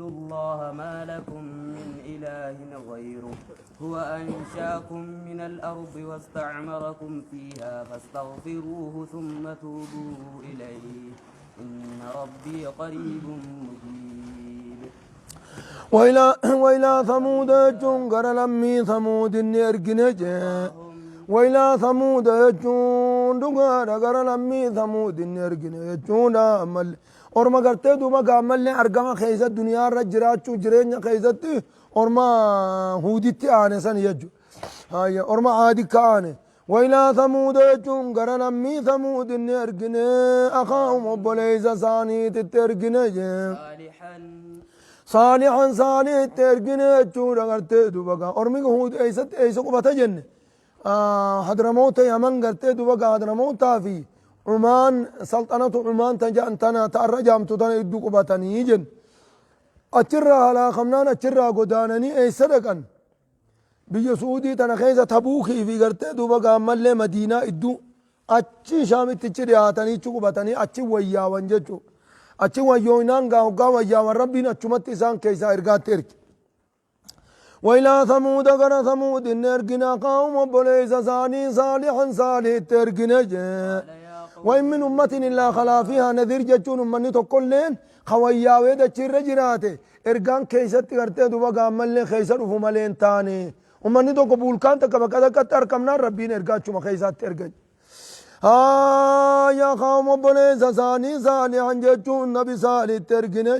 اعبدوا الله ما لكم من إله غيره هو أنشاكم من الأرض واستعمركم فيها فاستغفروه ثم توبوا إليه إن ربي قريب مجيب. وإلى ثمود جنقر لمي ثمود نرجنج وإلى ثمود جنقر قر لمي ثمود نرجنج أمل أورما قرتي دوبا قامل أرقام خيزة الدنيا رجرات جرين خيزة أورما هوديتي آني سن يجو هاي أورما عادي كاني وإلى ثمود جنقر لمي ثمود نرجنج أخاهم أبوليز ثاني تترجنج صالحا صالح ترجنه چورا کرتے دوبا اور میں ہود ایسا کو بتا جن حضرموت یمن کرتے دوبا حضرموت في عمان سلطنة عمان تنا ترجم تدان ادو کو بتانی جن اچرا على خمنان اچرا گداننی ایسا دکن بی سعودی تنا خیزہ تبوکی في کرتے دوبا مل مدینہ ادو اچھی شام تچری آتانی چو کو بتانی اچھی ویا ونجے چو أتي ويونان قاو ويا وربنا تشمت إنسان كيسا إرقات ترك وإلى ثمود قال ثمود نرقنا قوم بليس ثاني صالحا صالح ترقنا وإن من أمة إلا خلا فيها نذير جتون أمني تقولين خويا ويدا تشير جراته إرقان كيسا تقرتي دوبا قامل خيسا رفو ملين تاني أمني تو قبول كان تكبكذا كتر كمنا ربنا إرقات شما خيسا ترقج يا قوم بني ساني صالحا جتون نبي صالح ترقنا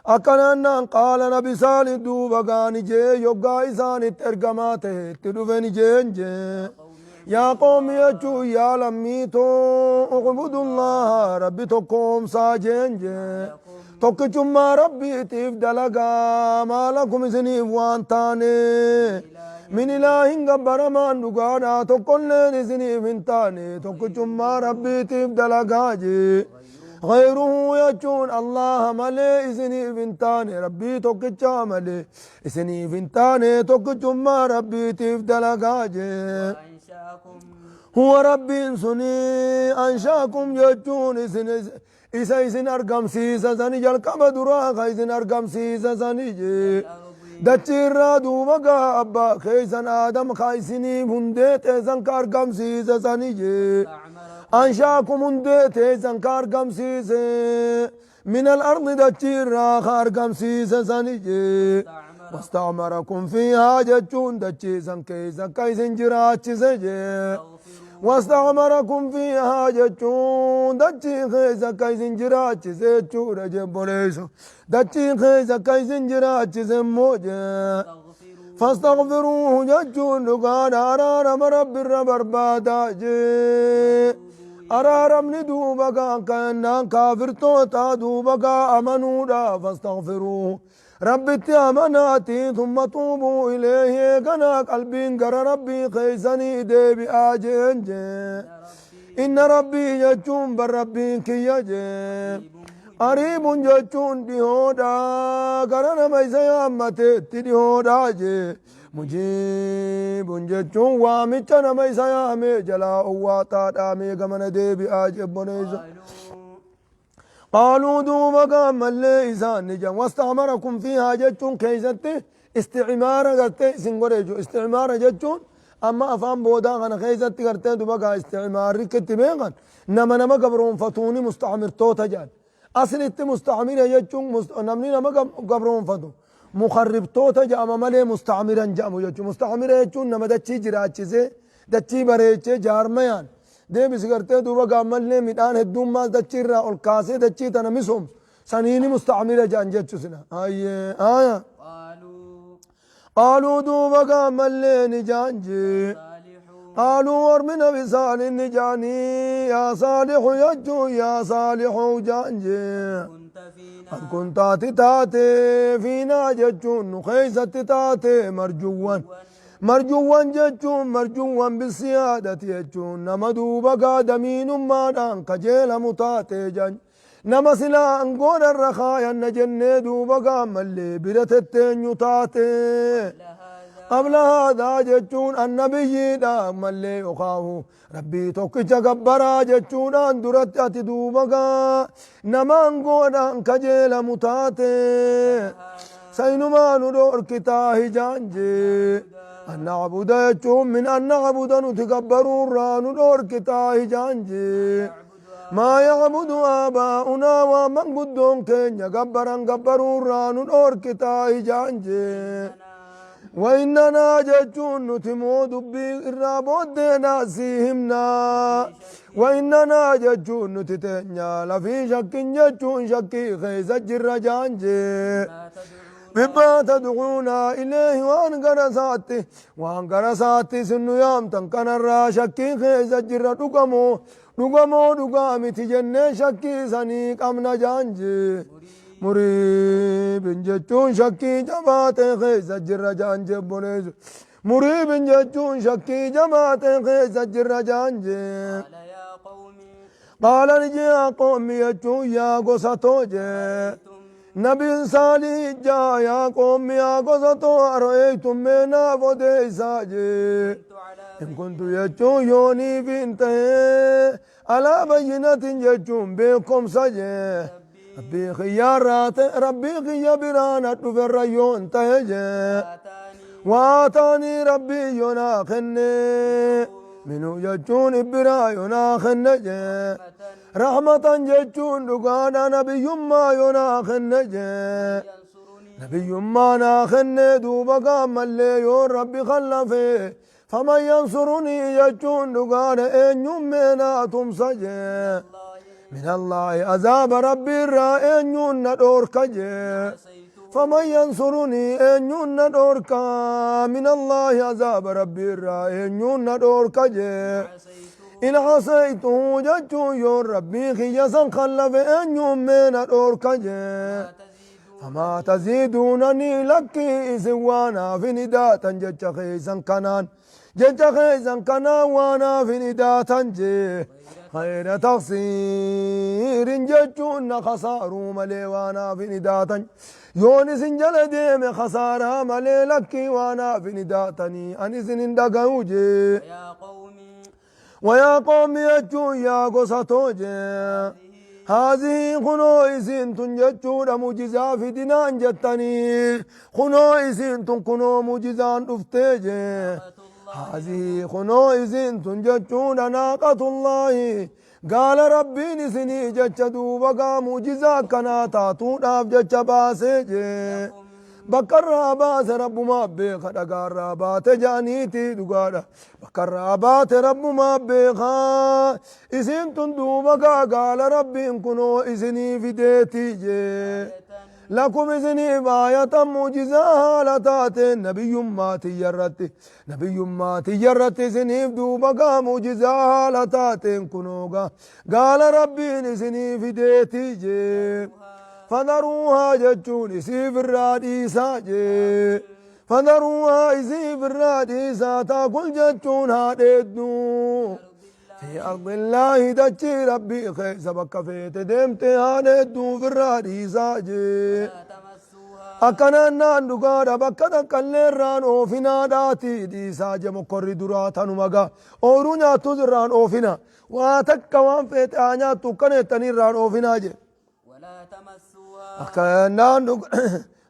أكنا قال نبي صالح دوبا قاني يوغا إساني ترقماته تدوفني يا قوم يجو يا لميتو اعبدوا الله ربي تقوم ساجن توكجم ما ربي تفدلقا ما لكم سنيف وانتاني من إله قبر ما نقانا تقلن سنيف انتاني توكجم ما ربي تفدلقا غيره يجون الله ملي سنيف انتاني ربي توكجا ملي سنيف انتاني توكجم ما ربي تفدلقا هو ربي سني أنشاكم يجون إسن أرقم سيسا سني جلقم دراغ إسن أرقم سيسا سني دچير دوبا أبا خيسن آدم خايسني هندت إسن كارقم سيسا سني أنشاكم هندت إسن كارقم سيسا من الأرض دچير خارقم سيسا سني واستعمركم فيها جتون دچيسن كيسا كيسن جراچ سجي واستعمركم فيها جتون دچي خيسا كيسن جراچ سجو رجب بوليسو دچي خيسا كيسن جراچ سموجه فاستغفروه جتون لقان أرارم رب الربربادا أرارم ندوبكا كأننا كافر توتا دوبكا أمنودا فاستغفروه ربي تأمناتي ثم توبوا إليه كنا قلبين قر ربي خيسني ديبي آجين إن ربي جتون بر ربي كي قريب جتون ديهودا قرنا ميسا يامتت ديهودا مجيب جتون وامتنا ميسا يامي جلا أواتا دامي كمن ديبي آجين بنيزا قالوا دوبا ملي إسان نجا واستعمركم فيها جتون كيستي استعمارا قرتي سنغوريجو استعمارا جتون أما أفهم بودا أنا كيستي قرتي دوبا استعمار كتبين نما قبرون فتوني مستعمر توتا جان أصل إنت مستعمر جتون نمني نما قبرون فتو مخرب توتا جا أما ملي مستعمرا جامو جتون مستعمر جتون نما دتشي جراچي دتشي بريچي جارميان ديبس قرتي دوبا قامل لي ميدان هدوم ما دچيرا الكاسي دچي تنا مسوم سنيني مستعمله جان جچسنا آية قالوا دوبا قامل لي نجانجي قالوا ورمنا بصالح نجاني يا صالح يجو يا صالح جانجي قد كنت تاتي فينا ججون خيزة تاتي مرجوان جتون مرجوان بالسيادة يجون نما دوبا قادمين مادان كجيل متاتي جان نما سلا انقول الرخايا نجن دوبا قام اللي برتتين يتاتي قبل هذا جتون النبي دا ملي يخاف ربي توكج جبرا جتون اندرت اتدوبغا نمان غودان كجيل متاتي سينما ندور كتاه جانجي أن نعبد يجون من أن نعبد نتكبروا را ندور كتاه جانجي ما يعبد آباؤنا ومن بدون كن يقبرا قبروا را ندور كتاه جانجي وإننا جتون نتمو دبي الرابود ناسيهمنا وإننا جتون نتتنيا لفي شك جتون شكي خيز الجر جانجي بما تدعونا إليه وان قرساتي سنو يام تنكن الراشكي خيز الجر دقامي تجنة شكي سنيك أمنا جانجي مريب جتون شكي جماعة خيز الجر جانجي بنيز مريب جتون شكي جماعة خيز الجر جانجي قال نجي يا قومي يجون يا قصتوجي نبي صالح جا يا قوم يا قصتو أرأيتم منا فديساجي إن كنت يجو يوني بنته على بينة يجون بكم سجي ربي خيارات ربي خيابرانا تفر يون تهجي واتاني ربي يناخني منو يجون إبرا يناخنجي رحمة جتون دقانا نبي ما يناخن نبي ما ناخن دوبا ملي يون ربي خلفه فمن ينصرني جتون دقانا إن يمنا تمسجي من الله عذاب ربي را إن يندور كجي فمن ينصرني إن يندور من الله عذاب ربي را إن يندور كجي إن عصيته جتو يون ربي خيسا خلف أن يومين الأوركجي فما تزيدونني لكي سوانا في نداة جتش خيسا كنان وانا في نداة جي خير تقصير جتو إن خسارو ملي وانا في نداة يوني سنجل ديم خسارها ملي لكي وانا في نداتني أني سنين دقاوجي ويا قوم يجون يا قصتوجي هذه خنوئسين تنجتون مجزا في دينان جتني خنوئسين تنكنو مجزان افتيجي هذه خنوئسين تنجتون ناقة الله قال ربي نسني جتش دوبقا مجزا كنا تاتون جتش باسيجي بكر رابات رب ما بيخ دقار رابات جانيتي دقارا بكر رابات رب ما بيخا اسم تندوبكا قال ربي انكنو اسني في ديتي جي لكم اسني باية موجزاها لتات نبي ما تجرت اسني دوبكا موجزاها لتات انكنوغا قال ربي اسني في ديتي جي فذروها جتون يسيف الراديسا جي فذروها يسيف الراديسا تاكل جتون هاددو في أرض الله دجي ربي خيس بك فيت دمت هاددو في الراديسا جي أكنا ناندو قادا بكدا كالنران أوفنا داتي ديسا جمو كوري دراتا نمغا أورونيا تزران أوفنا واتكا وان فيت آنيا تكني تنيران أوفنا جي أكنان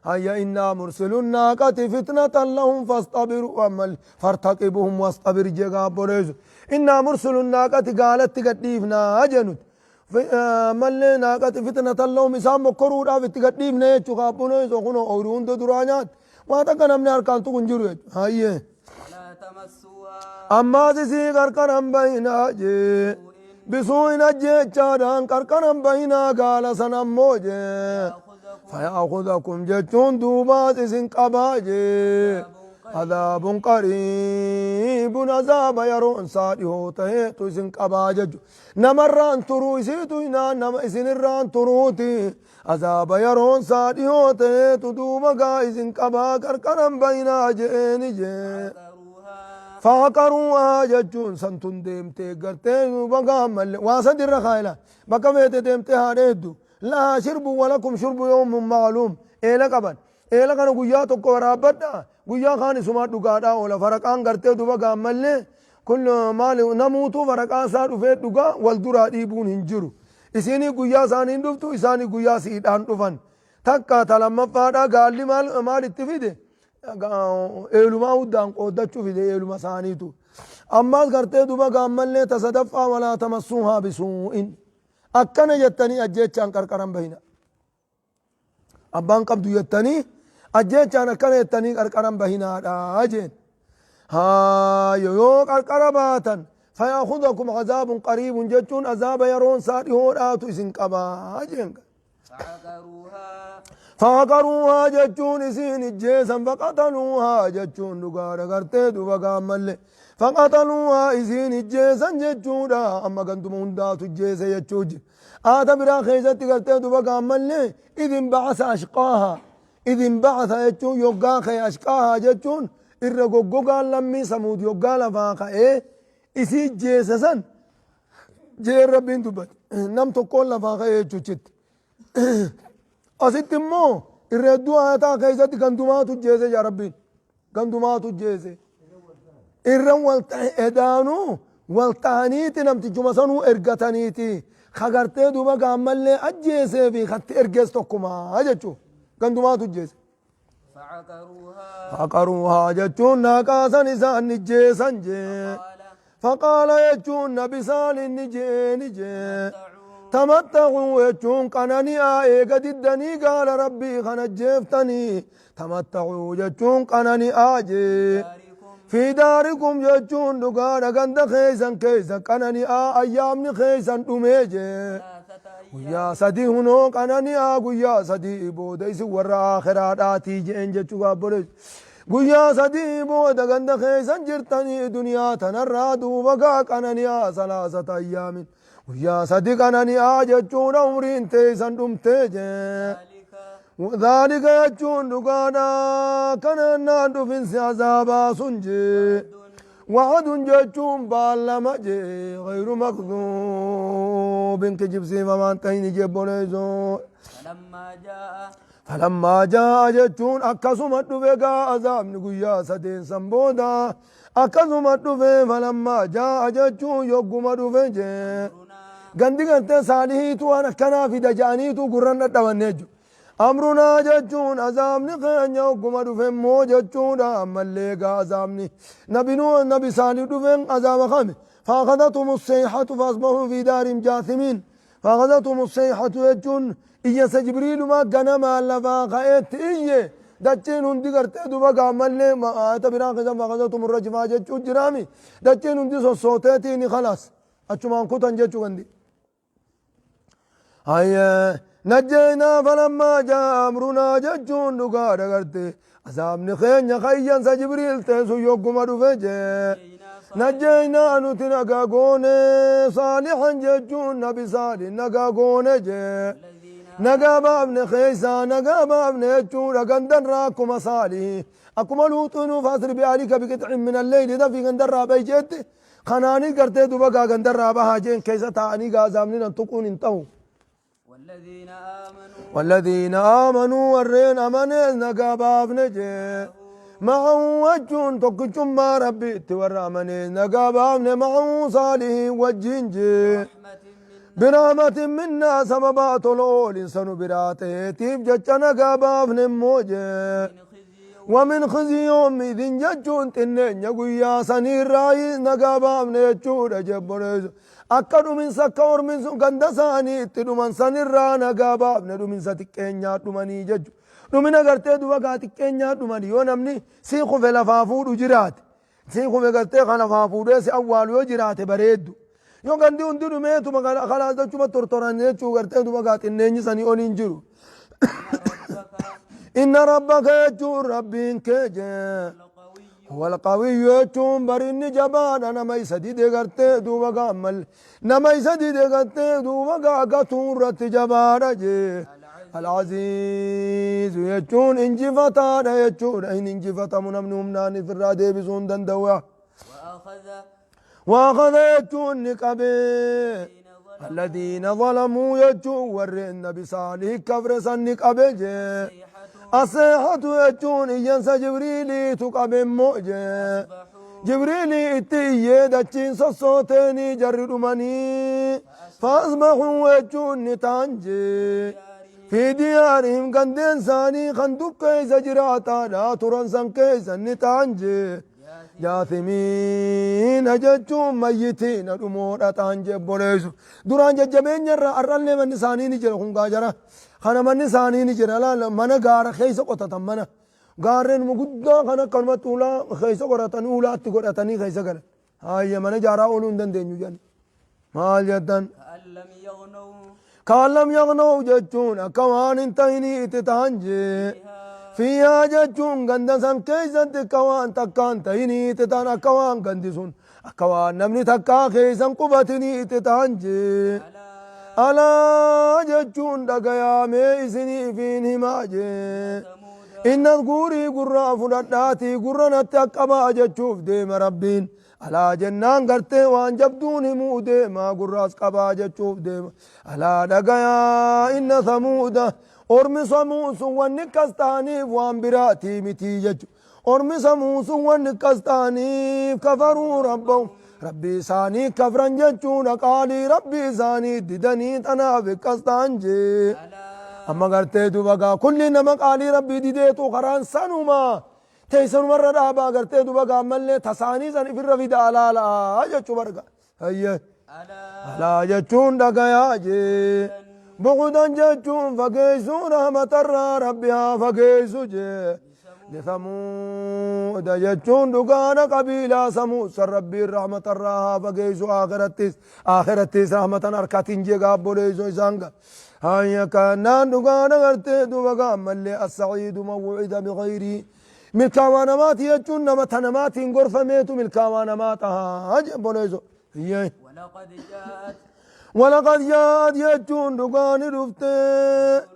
هيا إنا مرسل الناقة فتنة لهم فاصطبروا ومل فارتقبهم واصطبر جيغا بوريز إنا مرسل الناقة قالت تقديفنا أجنود مل ناقة فتنة لهم إسام مكرورا في تقديفنا يجوغا بوريز وخنو أورون درانيات واتكنا من أركان تكنجروا هيا أما تسي كركرم بينا جي بسوين جيتشادان كركرم بينا قال سنموجي فيأخذكم جتون دوبات سنقباجي عذاب قريب عذاب يرون صاديه تهيتو سنقباجج نمران ترويسيتو نما اسنران تروتي عذاب يرون صاديه تهيتو دوبقا سنقبا كركرم بينا جيني جي فاقروها جتون سنتون ديمتي قرتين وبقام واسد الرخائلة بقى ديمتي هاديدو لا شرب ولكم شرب يوم معلوم إيه لقبا eela kana guyyaa tokko waraabbadha guyyaa kaan isumaa dhugaadha oola faraqaan gartee duba gaammallee kun maali namuutu faraqaa isaa dhufee dhugaa wal duraa dhiibuun hin jiru isinii guyyaa isaaniin dhuftu isaanii guyyaa siidhaan dhufan takka talammaffaadha gaalli maal itti fide eelumaa huddaan qooddachuu fide eeluma isaaniitu ammaas gartee duba gaammallee tasadaffaa walaa tamassuuhaa bisuu'in akkana jettanii ajjeechaan qarqaran bahina abbaan qabdu jettanii ajjeechaan akkana jettanii qarqaran bahinaadha jeen haa yoo qarqara baatan فيأخذكم عذاب قريب جتون عذاب يرون سادي هوراتو اسن قبا جين فعقروها جتون اسين الجيسا فقتلوها جتون دغار غرتي دوغا مل فقتلوها اسين الجيسا جتون اما كنتم هنداتو الجيسا يجوج آتا برا خيزتي غرتي دوغا مل اذن بعث اشقاها اذن بعث يجون يوغا خي اشقاها جتون الرغوغا لمي سمود يوغا لفاقا isi jeesasan jeen rabbiin dubbate nam tokkoon lafaa ka'ee jechuuchitti asitti immoo irreedduu ayataa keessatti gandumaatu jeese yaa rabbiin gandumaatu jeese irran wal edaanuu wal ta'aniiti namtichuma sanuu ergataniiti kagartee duba gaammallee ajjeesee fi katti ergees tokkumaa jechuu gandumaatu jeese faqaruuhaa jechuun naaqaasan isaan jeesan jee فقال يجون بسال نجي تمتعوا يجون قناني آئي قد الدني قال ربي خنجفتني تمتعوا يجون قناني آجي في داركم يجون دقانا قند خيسا كيسا قناني أيامني خيسا دميجي ويا سدي هنو قناني ويا سدي بوديس ورا آخرات آتي جين جتشوها بوليس guyyaa sadii booda ganda keessan jirtanii duniyaa tanarraa duuba gaa qananiyaa salaasata ayyaamin guyyaa sadi qananiyaa jechuudha umriin teessan dhumtee jee ذلك يجون دقانا كان النار في عذابا سنجي وعد جتون بالما جي غير مكذوب كجبسي فمان تهين جبونيزو فلما جاء جتون أكسمت دفقا عذاب نقويا سدين سنبودا أكسمت دفق فلما جاء جتون يقوم دفق قندي قنت صالحيتو أنا كنا في دجانيتو قرن الدوانيجو أمرنا جتون عذاب نقين يقوم دفق مو جتون أما الليقا عذابني نبي صالح دفق عذاب خامي فأخذتهم الصيحة فأصبحوا في دار جاثمين فأخذتهم الصيحة جتون إيا سجبريل ما قنما لفا خيت إيه دچين هندي کرتے دوبا کامل نے آیت بران خزم فاقضتم الرجفا جچو جرامي دچين هندي صوتے تيني خلاص اچو مانکو تنجچو گندي آئیے نجينا فلما جاء أمرنا جچون دقا دگرتے عذاب نخين خيّن سجبريل تيسو يوكو مدو فجي نجينا نتنقا قوني صالحا جچون نبي صالح نقا قوني جي نقاب ابن خيسا نقاب ابن يجور قندر راكم صالح أكما لوطنو فاسر بأهلك بقطع من الليل إذا في قندر رابي جيت خناني قرتي دبقا قندر رابها جين كيسا تعني قازامنين تقون انتهوا والذين آمنوا والرين أمنين نقاب ابن جي معه وجون تقجم ما ربي تور أمنين نقاب ابن معه صالح وجين جي برحمة منا سببات الأول إنسان براته تيب جتنا قاباف نموجه ومن خزي يوم إذن جتون تنين يقويا سنير راي نقاباف نيجور جبرز أكدو من سكور من قندساني تدو من سنير را نقاباف ندو من ستكينيا دماني ججو دو من أغرتي دو وقات كينيا دماني يونمني سيخو في لفافود جرات سيخو في قرتي خلفافود سي أول وجرات بريدو yoo gandi hundi dhumeetu khalaas jechuma tortoran jechuu gartee duba gaaxinneenyi sanii oliin jiru inna rabbaka jechuun rabbiin kee jee والقوي يجون بريني جبان أنا ما يسديد قرتي دوبا قامل نما يسديد قرتي دوبا قاتون رت جبان جي العزيز يجون انجفتا يجون إن انجفتا منمنهم ناني في الرادي بزون دندوا وأخذ يجون نقبي الذين ظلموا يجون ورن بصالح كفر سنك أبجي الصيحة يجون ينسى جبريل تقبل موجي جبريل اتيه دچين صوتيني جرد مني فأصبحوا يجون نتانجي في ديارهم قندين ثاني خندق كيس جراتا لا ترنسن كيس نتانجي جاثمين ججون ميتين الأمور أتانجي بوليسو دران ججبين جرى أرالي من نساني نجر خنقا جرى خانا من نساني نجر لا من غار خيس قطة منا غارن مقدا خانا كلمة أولا خيس قرأتني أولا تقرأتني خيس قرأ هاي من جارا أولون دن دين جان مال جدن كالم يغنوا ججون أكوان انتهيني تتانجي فيها ججون غندسن كيسن كوان تكان تهيني تتان أكوان غندسون أكوان نمني تكا خيسن قبتني تتانجي ألا ججون دقيا ميسني فين هماجي إن الغوري قرى فلداتي قرى نتكبا ججوف ديم ربين على جنان قرتي وان جبدون مودي ما قراس قبا جچوف دي على دقيا إن ثمودة أرمي سموس ونكستاني وان براتي متي جچو أرمي سموس ونكستاني كفروا ربهم ربي ساني كفرن جچون قالي ربي ساني ددني تنافق كستانجي أما قرتي دوبقا كل نما قالي ربي ديديتو قران سنوما تيسن مرة دابا قرتي دوبا ملي تساني سن في الرفيد على لا جچو برقا هيا على جچون دقا ياجي بغدا جچون فقيسو رحمة ربها فقيسو جي لثمود جچون دقانا قبيلة سموس ربي الرحمة الراها فقيسو آخرتيس رحمة أركاتين جي قابو ليسو إسانقا هيا كانان دقانا قرتي دوبا ملي السعيد موعد بغيري ملكاوانمات يجون نما تنمات غرفة ميتو ملكاوانمات عجب بوليزو هي ولقد جاءت يجون دقاني رفته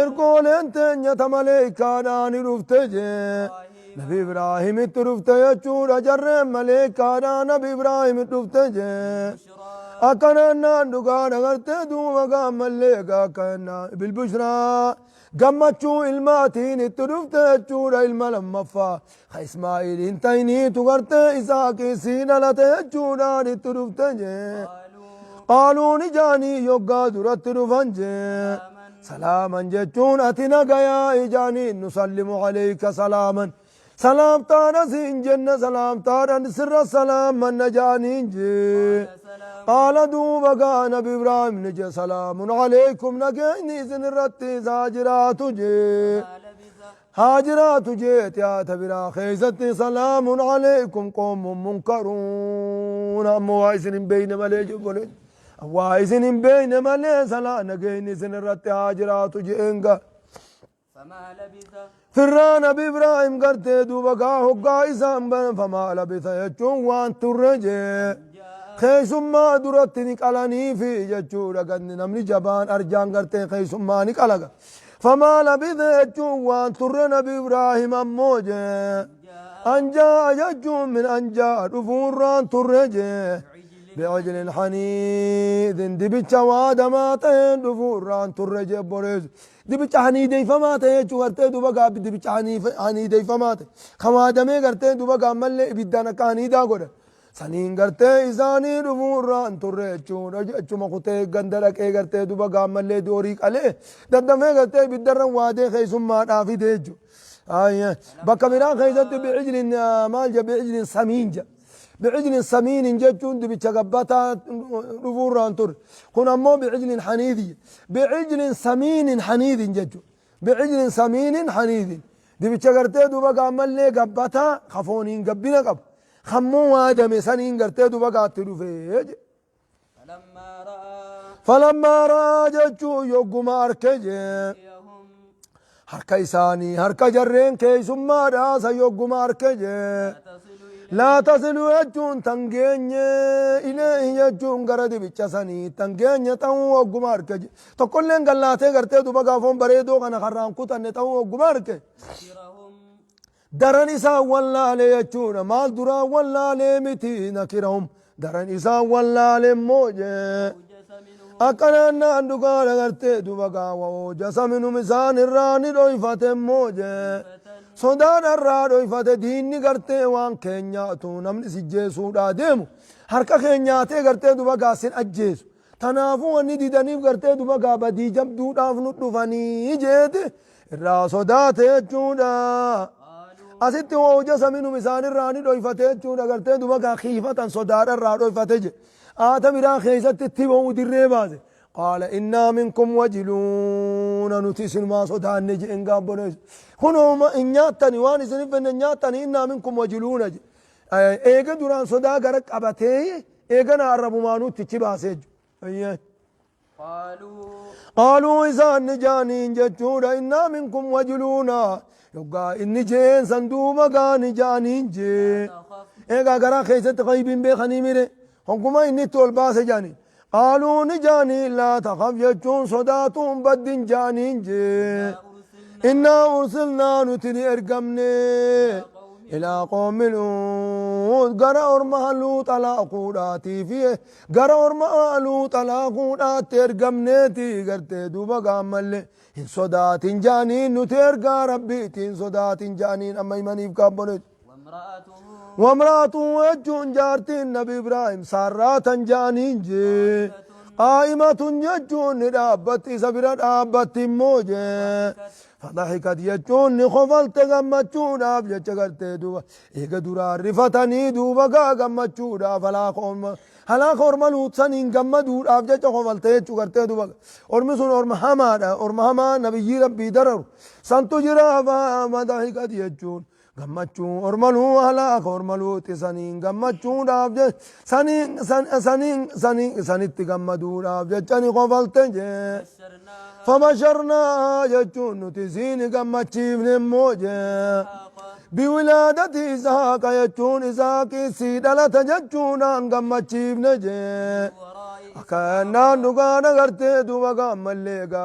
ارقول انت نتمليكا داني رفته نبي إبراهيم ترفته يجون أجر مليكا نبي إبراهيم ترفته أكنا دقانا غرته دوما مليكا كنا بالبشرى قمتشو الماتين الترفت تشورا الملمفا خيسمايل انتيني تغرت إساكي سينا لتيجونا الترفت قالوا نجاني يوغا درت رفنج سلاما جتون أتنا قيا إجاني نسلم عليك سلاما سلام تانا سنجن سلام تانا سر السلام من نجاني قال دوبا نبي إبراهيم نجي سلام عليكم نجيني سنرتي هاجرات جيت يا تبرا خيزتي سلام عليكم قوم منكرون وايزن بين مليج بولد وايزن بين ملي سلا نجيني سنرتي هاجرات جينغا فران نبي إبراهيم قرتي دوبا هقا إسان فما لبث يجون وان ترجي خيسما درت نقلني في جچورا قد نمني جبان أرجان قرتي خيسما نقلقا فما لبث يجون وان تر نبي إبراهيم أموجي أنجا يجون من أنجا رفوران ترجي بعجل حنيذ دبتش وادماتين رفوران ترجي بوريز دبتش حنيدي فماتي يجو قرتي دوبا دبتش حنيدي فماتي خوادمي قرتي دوبا ملي بدانا كانيدا قرر سنين قرتي إساني رفوران ترجون أجمع خطي قندرك قرتي دوبا ملي دوريك عليه ددمي قرتي بدرن وادي خيسما نافي ديجو بكا مران خيزت بعجل مالجا بعجل سمين جا بعجل سمين جتون دي بتشغبتا رفوران تر كون امو بعجل حنيذي بعجل سمين حنيذ جتو بعجل سمين حنيذ دي بتشغرتي دوبا ملي غبتا خفونين غبينا قب خمو وادم سنين غرتي دوبا تدوفيج فلما رأى جتو يوغما أركجي هركا إساني هركا جرين كيسما راسا يوغما أركجي لا تصلوا يجون تنجين إليه يجون غردي بيتشاساني تنجين تاو وغما أركجي تقول لين غلاتي غرتي دوبا غافون بريدو غانا خران كوتا نتاو وغما أركجي درن إسا والله ليجون مال درا والله لمتي نكرهم درن إسا والله لموجه أكنا نندو قال غرتي دوبا ووجس منهم إسان الراني رويفة موجة صدان الرا رويفة ديني غرتي وان كينياتو نمني سجيسو دا ديمو harka keenyaatee gartee duba gaasin ajjeesu tanaafuu wanni didaniif gartee duba gaa badii jabduudhaaf nu dhufanii jeete irraa sodaate jechuudha asitti hoojasa minum isaanirraa ni dhoyfate jechuudha gartee duba gaa kiifatan sodaadha irraa dhoyfate je aata biraa keessatti itti ba'uu dirree baase qaala innaa minkum wajiluuna nuti isinumaa sodaanne je en gaabboneessu kunooma hin nyaattani waan isinif fenne nyaattani innaa minkum wajiluuna je eega duraan sodaa gara qabatee eegana arrabumaanuu tichi baasee jiru qaaluu isaan ni jaaniin jechuudha innaa minkum wajiluuna yoggaa inni jeen san duuba gaani jaaniin jee eegaa garaa keessatti qaybiin beekanii mire hogguma inni itti ol baase jaaniin qaaluu ni jaaniin laa taqaf jechuun sodaatuun baddin jaaniin jee innaa ursilnaa nuti ni ergamne إلى قوم لوط غرا أورما لوط على قوداتي فيه غرا أورما لوط على قودات ترجمنتي غرتي دوبا غامل إن صدات جانين نترجع ربي تين صدات جانين أما يمني بكابونت وامرأته وجون جارتين النبي إبراهيم سارات جانين جي قائمة يجون رابتي سبرا رابتي موجة فضحكت يجون خفلت غمتشون أبجا شغلت دوبا إيقا دورا رفتني دوبا غمتشون هلا خورم لوط سنين غمدور أبجا خفلت يجوغرت دوبا أرمسون أرم هما نبي ربي درر سنتو جرا فضحكت يجون غمتشون أرملو هلا خورم لوط سنين غمتشون أبجا سنين غمدور أبجا خفلت فبشرنا يجون تزين قمتشيف نموجة بولادة إسحاق يجون إسحاق سيدلة تججون قمتشيف نجي أكنا نقانا غرتي دوبا قماليقا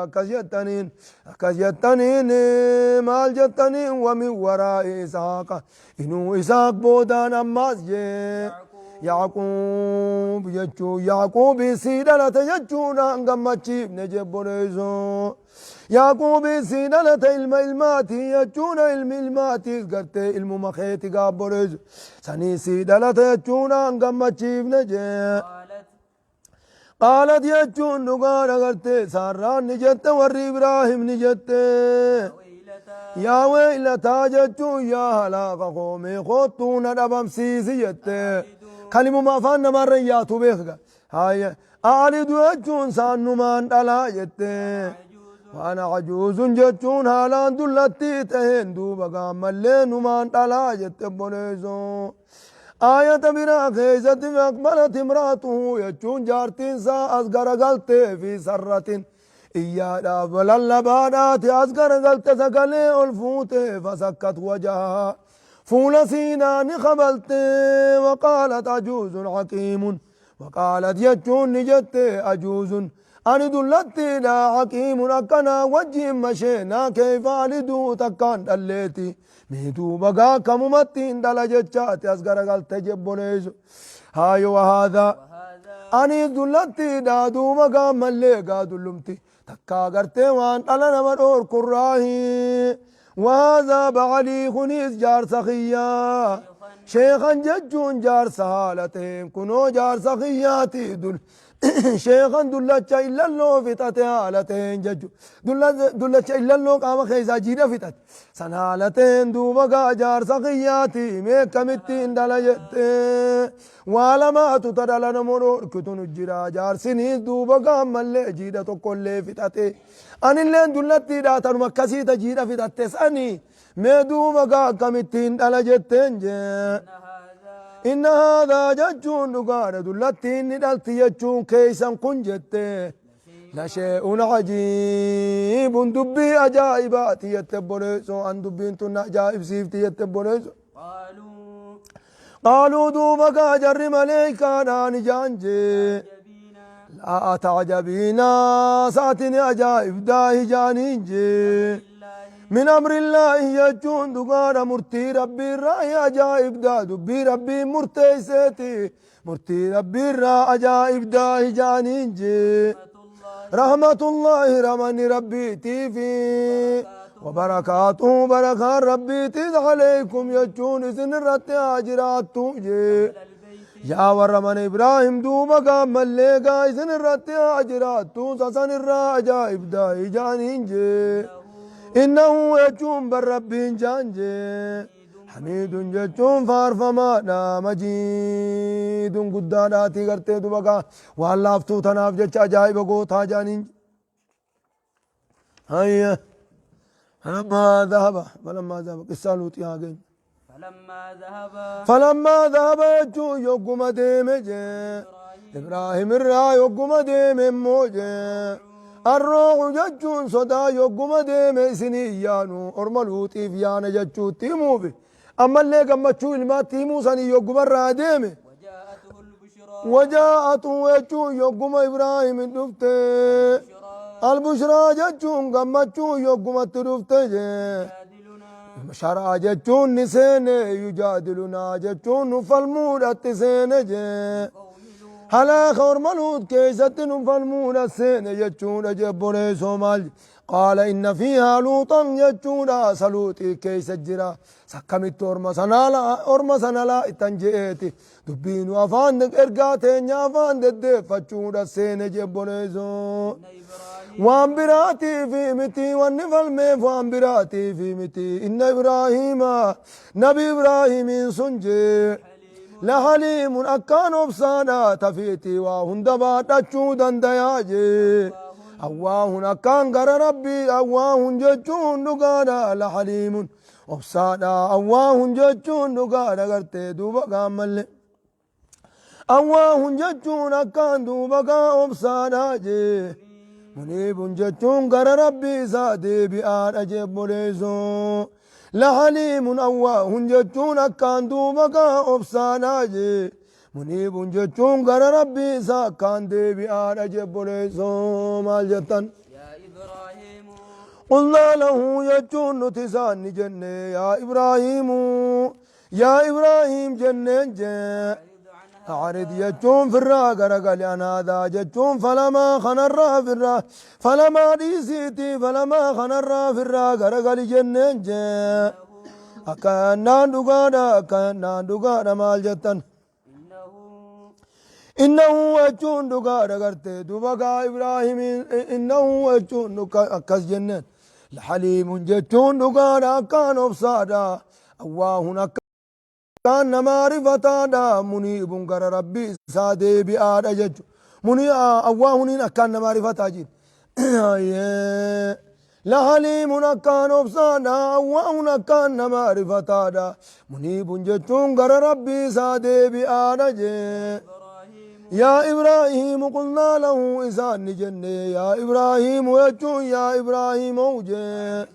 كسيتنين مال جتنين ومن وراء إسحاق إنو إسحاق بودان أماس جي يعقوب يجو يعقوب سيدلة يجونا قمتشيف نجبونيزو يعقوب سيدلة الماتي يجونا الماتي قرتي الممخيتي قابونيزو سني سيدلة يجونا قمتشيف نجي قالت يجون نقانا قرتي ساران نجت وري إبراهيم نجت يا ويلتا جتو يا هلاك قومي خوتونا دبم سيسي جت كلمة ما فان مرة ياتو بيخا هاي أعلد يجون سانمان دلا جت وانا عجوز جتون هالان دلتي تهين دوبا ملين مان دلا جت بونيزو آية برا خيزت أقبلت امراته يجون جارتين سا أصغر غلط في سرة إيادا بلالبادات أصغر غلط سكالي الفوت فسكت وجهها فول سينان خبلت وقالت عجوز حكيم وقالت يجون نجت عجوز أني دلتي لا حكيم أكنا وجه مشينا كيف ألدو تكان دلتي ميتو بقى كممتين دلجتشات أصغر غلط جبونيزو هاي وهذا أني دلتي دادو بقى ملقا دلمتي تكا غرتي وان ألنا مرور كراهي وهذا بعلي خنيس جار سخيا شيخا ججون جار سهالتين كنو جار سخياتي دل شيخا دلتشا إلا اللو فتات هالتين ججو دلتشا إلا اللو قام خيزا جيدا فتات سنالتين دوبا جار سخياتي ميكمتين دلجتين ولما تتدلنا مرور كتن الجرا جار سنين دوبا ملي جيدا تقول فتاتي أن اللين دلتي داتر مكسي تجيدا فتات سني ميدوبا كمتين دلجتين إن هذا ججون نقار دلتين ندلتي يجون كيسا كنجت لشيء عجيب دبي أجائبات يتبريسو أن دبين تن أجائب سيفتي يتبريسو قالوا دوبك جر مليكا نان جانجي لا تعجبينا ساتني أجائب داه جانينجي من أمر الله يجون دقار مرتي ربي الرأي أجائب دا دبي ربي مرتي سيتي مرتي ربي الرأي أجائب دا جانينجي رحمة الله رمن ربي تيفي وبركاته بركة ربي تيد عليكم يجون إذن الرت أجرات جي يا ورمن إبراهيم دوبا قام ملقا إذن الرت أجرات سسن الراجا إبداي جانين جي إنه يجون بالربي جانجي حميد جتون فارفما دا مجيد قداداتي کرتے دوبا والله افتو تناف جچ عجائب گوتا جانين هيا فلما ذهب قصة لوطي آگئن فلما ذهب يجو يقوم ديم جي إبراهيم الرا يقوم ديم موجي الروح ججون صدا يقوم ديم سنيانو أرمى لوطي فيانا ججو تيمو بي أما اللي قمتشو الماء تيمو سني يقوم الرا ديم وجاءته يجو يقوم إبراهيم الدفته البشرى ججون قمتشو يقوم التدفته شرع ججون نسين يجادلنا ججون فالمود التسين جي هلا خور ملود كيست فالمود السين ججون جبوني سومال قال إن فيها لوطا ججون سلوتي كيس الجرا سكمت أرما سنالا اتنجئتي دبين وافان دك ارقاتين يافان دد فجون السين جبوني سومال وان براتي في متي والنفل ميف وان براتي في متي إن إبراهيم نبي إبراهيم سنجي لحليم أكان أبصانا تفيتي وهندبات أجودا دياجي أواهن أكان غر ربي أواهن ججون نقانا لحليم أبصانا أواهن ججون نقانا غرتي دوبا قامل أواهن ججون أكان دوبا أبصانا جي منيب جتون غر ربي زادي بآن أجيب مليزو لحليم أواه جتون أكان دوبكا أبسانا جي منيب جتون غر ربي زاكان دي بآن أجيب مليزو مال جتن يا إبراهيم قلنا له يجون نتسان جنة يا إبراهيم جنة جنة أعرض يجون في الراقر قال أنا ذا ججون فلما خنرا في الرا فلما ديسيتي فلما خنرا في الراقر قال جنن جاء أكان دوغادا مال جتن إنه وجون دوغادا قرتي دوبقى إبراهيم إنه وجون أكس جنن لحليم ججون دوغادا كان أبصادا أواهن كان معرفة دا منيب غر ربي سادي بآد جج مني أواهن كان معرفة جد لحليم كان أبصادا أواهن كان معرفة دا منيب ججون غر ربي سادي بآد جج يا إبراهيم قلنا له إسان جنة يا إبراهيم وجون يا إبراهيم وجه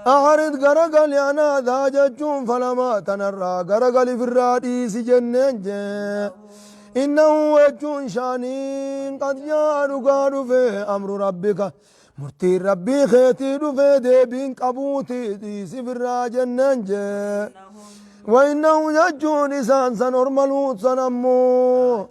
أعرض غرقل أنا ذا ججون فلما تنرى غرقل في الراديس جنن إنه وجون شانين قد جاء رقاد في أمر ربك مرتي ربي خيتي دفي ديبين قبوتي ديسي في الراجنن وإنه يجون إسان سنرملوت سنمو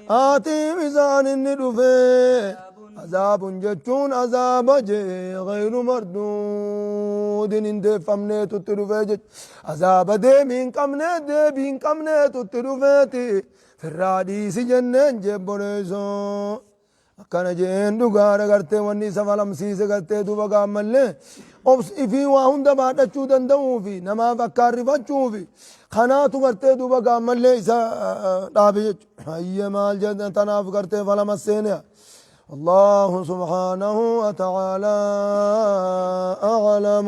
آتي ميزان الندفي عذاب جتون عذاب جي غير مردود اندي فمني تترفيج عذاب ديبين قمني تترفيتي في الراديس جنن جبونيسو أكنا جين دوغارا کرتے ونی سفلم سیسے کرتے دوبا قامل لے اوبس افی واہن دباتا چودن دو فی نما فکار رفچو فی خناتو کرتے دوبا قامل لے اسا دابی حی مال جدن تناف کرتے فلم السینیا الله سبحانه وتعالى أعلم.